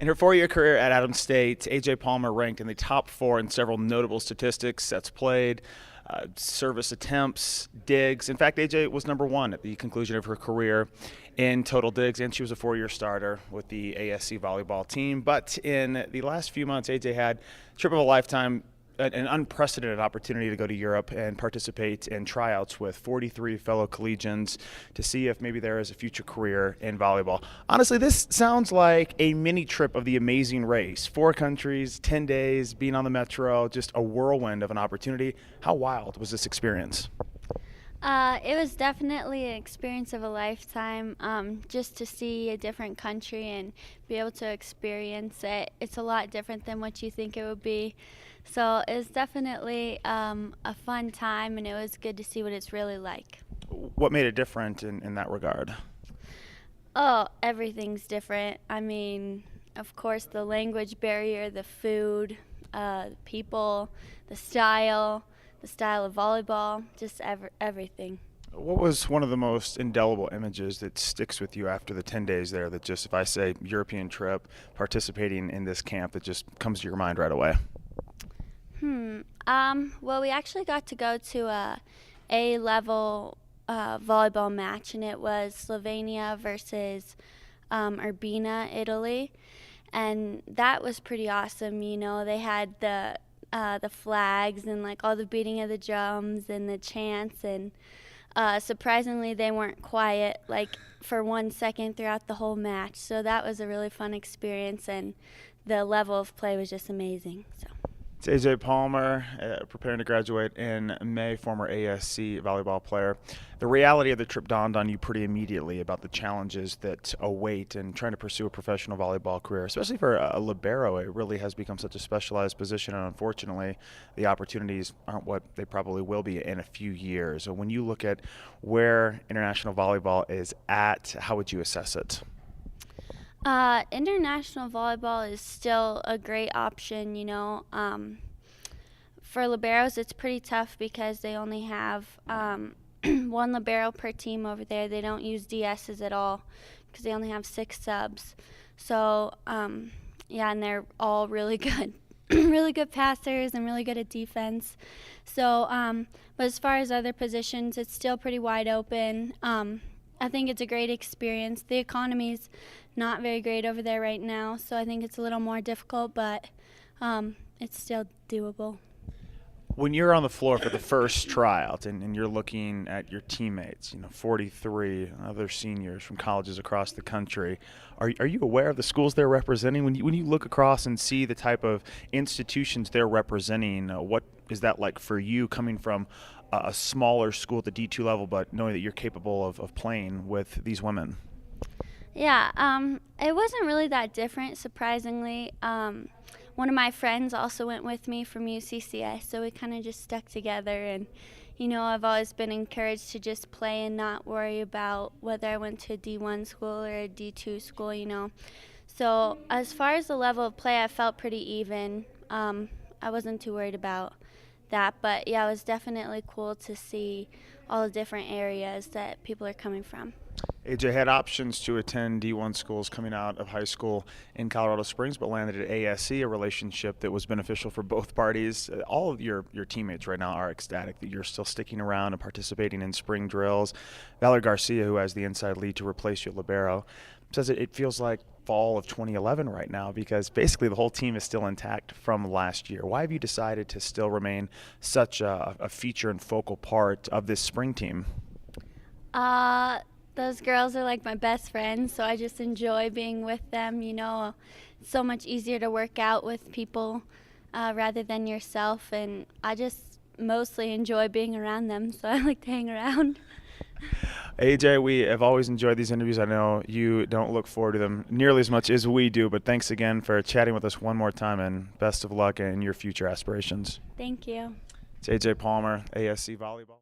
In her 4-year career at Adams State, A.J. Palmer ranked in the top 4 in several notable statistics: sets played, service attempts, digs. In fact, A.J. was number 1 at the conclusion of her career in total digs, and she was a 4-year starter with the ASC volleyball team. But in the last few months, A.J. had a trip of a lifetime, an unprecedented opportunity to go to Europe and participate in tryouts with 43 fellow collegians to see if maybe there is a future career in volleyball. Honestly, this sounds like a mini trip of the amazing race. 4 countries, 10 days, being on the metro, just a whirlwind of an opportunity. How wild was this experience? It was definitely an experience of a lifetime, just to see a different country and be able to experience it. It's a lot different than what you think it would be. So it was definitely a fun time, and it was good to see what it's really like. What made it different in that regard? Oh, everything's different. I mean, of course, the language barrier, the food, the people, the style of volleyball, just everything. What was one of the most indelible images that sticks with you after the 10 days there, that just, if I say European trip, participating in this camp, that just comes to your mind right away? Well, we actually got to go to a A-level volleyball match, and it was Slovenia versus Urbina, Italy, and that was pretty awesome. You know, they had the flags and like all the beating of the drums and the chants, and surprisingly they weren't quiet like for 1 second throughout the whole match. So that was a really fun experience, and the level of play was just amazing. So. It's A.J. Palmer, preparing to graduate in May, former ASC volleyball player. The reality of the trip dawned on you pretty immediately about the challenges that await in trying to pursue a professional volleyball career, especially for a libero. It really has become such a specialized position, and unfortunately, the opportunities aren't what they probably will be in a few years. So when you look at where international volleyball is at, how would you assess it? International volleyball is still a great option, you know. For liberos, it's pretty tough because they only have 1 libero per team over there. They don't use DSs at all because they only have 6 subs. So, yeah, and they're all really good, really good passers and really good at defense. So, but as far as other positions, it's still pretty wide open. I think it's a great experience. The economy's not very great over there right now, so I think it's a little more difficult, but it's still doable. When you're on the floor for the first tryout and you're looking at your teammates, 43 other seniors from colleges across the country, are you aware of the schools they're representing? When you look across and see the type of institutions they're representing, what is that like for you, coming from a smaller school at the D2 level, but knowing that you're capable of playing with these women? Yeah, it wasn't really that different, surprisingly. One of my friends also went with me from UCCS, so we kind of just stuck together. And, you know, I've always been encouraged to just play and not worry about whether I went to a D1 school or a D2 school, you know. So as far as the level of play, I felt pretty even. I wasn't too worried about that. But, yeah, it was definitely cool to see all the different areas that people are coming from. AJ had options to attend D1 schools coming out of high school in Colorado Springs, but landed at ASC, a relationship that was beneficial for both parties. All of your teammates right now are ecstatic that you're still sticking around and participating in spring drills. Valerie Garcia, who has the inside lead to replace your libero, says it feels like fall of 2011 right now, because basically the whole team is still intact from last year. Why have you decided to still remain such a feature and focal part of this spring team? Those girls are like my best friends, so I just enjoy being with them. You know, it's so much easier to work out with people rather than yourself, and I just mostly enjoy being around them, so I like to hang around. AJ, we have always enjoyed these interviews. I know you don't look forward to them nearly as much as we do, but thanks again for chatting with us one more time, and best of luck in your future aspirations. Thank you. It's AJ Palmer, ASC Volleyball.